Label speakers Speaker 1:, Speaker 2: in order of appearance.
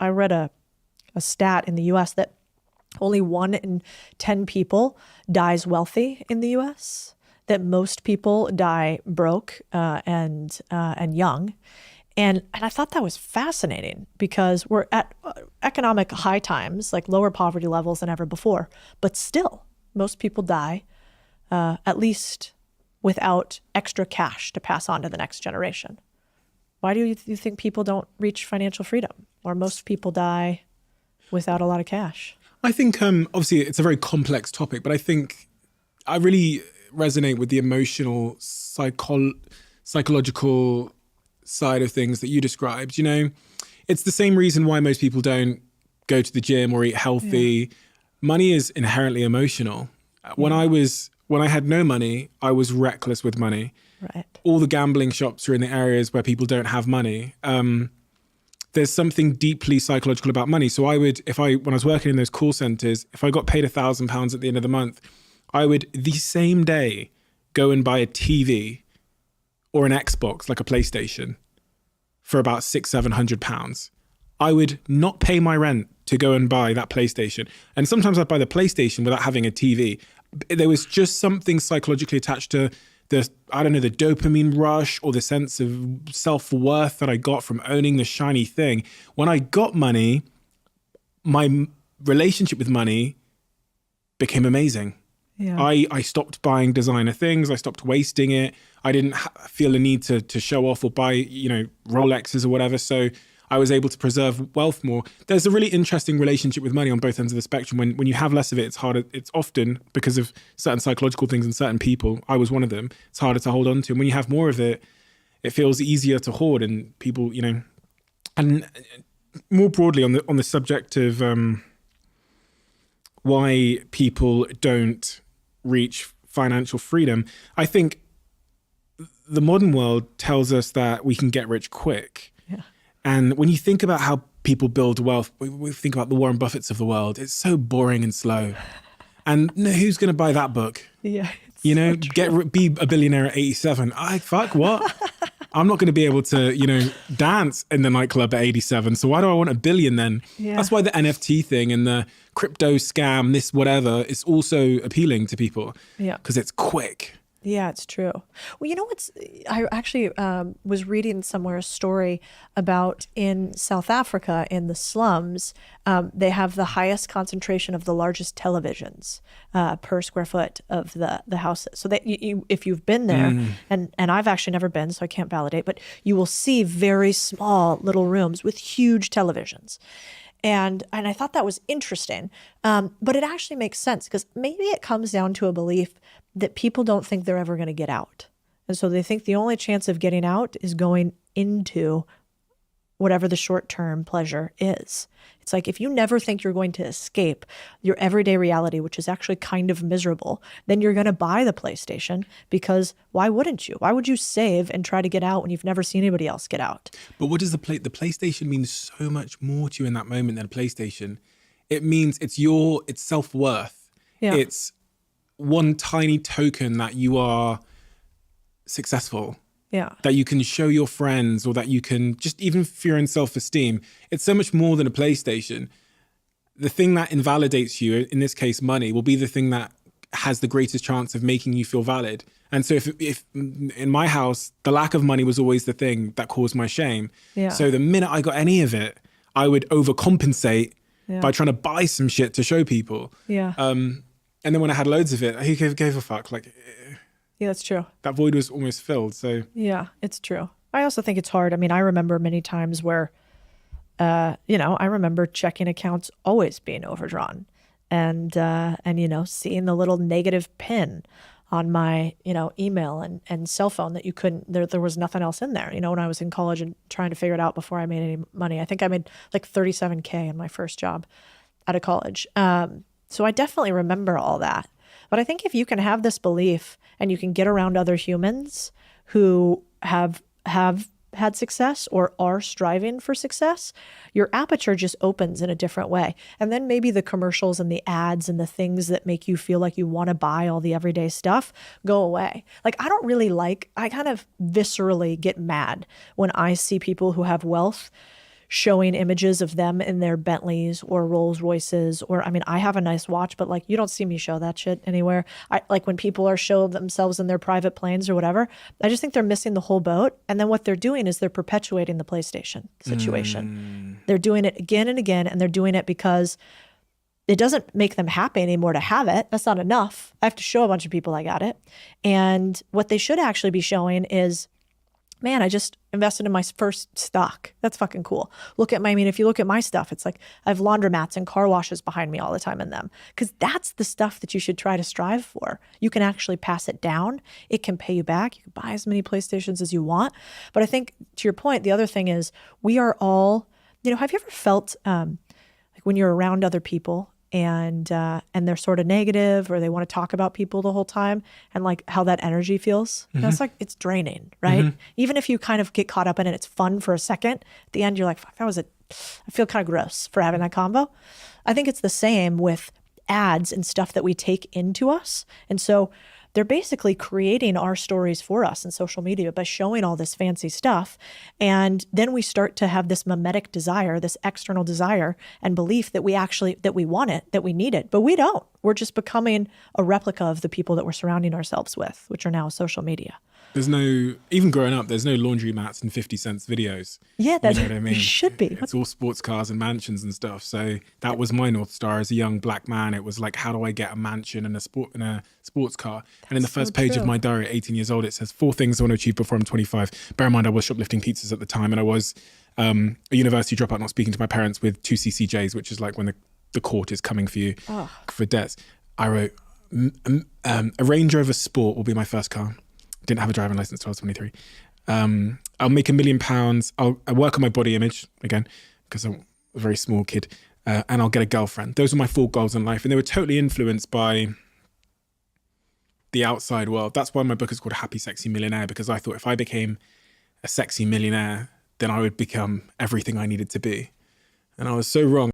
Speaker 1: I read a stat in the US that only 1 in 10 people dies wealthy in the US, that most people die broke and young. And I thought that was fascinating because we're at economic high times, like lower poverty levels than ever before. But still, most people die at least without extra cash to pass on to the next generation. Why do you think people don't reach financial freedom? Or most people die without a lot of cash?
Speaker 2: I think, obviously, it's a very complex topic, but I think I really resonate with the emotional, psychological side of things that you described. You know, it's the same reason why most people don't go to the gym or eat healthy. Yeah. Money is inherently emotional. When I had no money, I was reckless with money.
Speaker 1: Right.
Speaker 2: All the gambling shops are in the areas where people don't have money. There's something deeply psychological about money. So when I was working in those call centers, if I got paid £1,000 at the end of the month, I would the same day go and buy a TV or an Xbox, like a PlayStation, for about £600-700. I would not pay my rent to go and buy that PlayStation. And sometimes I'd buy the PlayStation without having a TV. There was just something psychologically attached to the dopamine rush or the sense of self-worth that I got from owning the shiny thing. When I got money, my relationship with money became amazing.
Speaker 1: Yeah.
Speaker 2: I stopped buying designer things. I stopped wasting it. I didn't feel a need to show off or buy, Rolexes or whatever. So I was able to preserve wealth more. There's a really interesting relationship with money on both ends of the spectrum. When you have less of it, it's harder. It's often because of certain psychological things in certain people. I was one of them. It's harder to hold on to. And when you have more of it, it feels easier to hoard. And people, and more broadly on the subject of why people don't reach financial freedom, I think the modern world tells us that we can get rich quick.
Speaker 1: Yeah.
Speaker 2: And when you think about how people build wealth, we think about the Warren Buffetts of the world. It's so boring and slow. And who's going to buy that book?
Speaker 1: Yeah.
Speaker 2: Be a billionaire at 87. What? I'm not going to be able to, dance in the nightclub at 87. So why do I want $1 billion then?
Speaker 1: Yeah.
Speaker 2: That's why the NFT thing and the crypto scam, this whatever, is also appealing to people.
Speaker 1: Yeah.
Speaker 2: Because it's quick.
Speaker 1: Yeah, it's true. Well, I actually was reading somewhere a story about in South Africa, in the slums, they have the highest concentration of the largest televisions per square foot of the houses. So that if you've been there, and I've actually never been, so I can't validate, but you will see very small little rooms with huge televisions. And I thought that was interesting, but it actually makes sense because maybe it comes down to a belief that people don't think they're ever going to get out. And so they think the only chance of getting out is going into whatever the short-term pleasure is. It's like if you never think you're going to escape your everyday reality, which is actually kind of miserable, then you're going to buy the PlayStation because why wouldn't you? Why would you save and try to get out when you've never seen anybody else get out?
Speaker 2: But what does the PlayStation means so much more to you in that moment than a PlayStation? It means it's self-worth.
Speaker 1: Yeah.
Speaker 2: It's one tiny token that you are successful.
Speaker 1: Yeah.
Speaker 2: That you can show your friends or that you can just even for your own self-esteem. It's so much more than a PlayStation. The thing that invalidates you, in this case, money, will be the thing that has the greatest chance of making you feel valid. And so if in my house, the lack of money was always the thing that caused my shame.
Speaker 1: Yeah.
Speaker 2: So the minute I got any of it, I would overcompensate by trying to buy some shit to show people.
Speaker 1: Yeah.
Speaker 2: And then when I had loads of it, who gave a fuck?
Speaker 1: Yeah, that's true.
Speaker 2: That void was almost filled. So
Speaker 1: yeah, it's true. I also think it's hard. I mean, I remember many times where, I remember checking accounts always being overdrawn, and seeing the little negative pin on my email and cell phone that you couldn't. There was nothing else in there. When I was in college and trying to figure it out before I made any money, I think I made like $37,000 in my first job out of college. So I definitely remember all that. But I think if you can have this belief and you can get around other humans who have had success or are striving for success, your aperture just opens in a different way. And then maybe the commercials and the ads and the things that make you feel like you want to buy all the everyday stuff go away. I kind of viscerally get mad when I see people who have wealth showing images of them in their Bentleys or Rolls Royces, or, I mean, I have a nice watch, but like, you don't see me show that shit anywhere. I like when people are showing themselves in their private planes or whatever, I just think they're missing the whole boat. And then what they're doing is they're perpetuating the PlayStation situation. They're doing it again and again, and they're doing it because it doesn't make them happy anymore to have it. That's not enough. I have to show a bunch of people I got it. And what they should actually be showing is, man, I just invested in my first stock. That's fucking cool. I mean, if you look at my stuff, it's like I have laundromats and car washes behind me all the time in them, because that's the stuff that you should try to strive for. You can actually pass it down. It can pay you back. You can buy as many PlayStations as you want. But I think, to your point, the other thing is, we are all, have you ever felt like when you're around other people and they're sort of negative, or they want to talk about people the whole time, and like how that energy feels? It's like, it's draining, right? Even if you kind of get caught up in it, it's fun for a second. At the end, you're like, fuck, I feel kind of gross for having that combo. I think it's the same with ads and stuff that we take into us. And so they're basically creating our stories for us in social media by showing all this fancy stuff. And then we start to have this mimetic desire, this external desire and belief that we want it, that we need it, but we don't. We're just becoming a replica of the people that we're surrounding ourselves with, which are now social media.
Speaker 2: There's no, even growing up, there's no laundry mats and 50 cents videos.
Speaker 1: Yeah, that
Speaker 2: you know what I mean?
Speaker 1: Should be.
Speaker 2: It's all sports cars and mansions and stuff. So that was my North Star as a young black man. It was like, how do I get a mansion and a sports car? And in the first page of my diary at 18 years old, it says 4 things I want to achieve before I'm 25. Bear in mind, I was shoplifting pizzas at the time, and I was a university dropout, not speaking to my parents, with 2 CCJs, which is like when the court is coming for you for debts. I wrote, a Range Rover Sport will be my first car. Didn't have a driving license until I was 23. I'll make £1 million. I work on my body image again, because I'm a very small kid, and I'll get a girlfriend. Those were my 4 goals in life, and they were totally influenced by the outside world. That's why my book is called Happy Sexy Millionaire, because I thought if I became a sexy millionaire, then I would become everything I needed to be. And I was so wrong.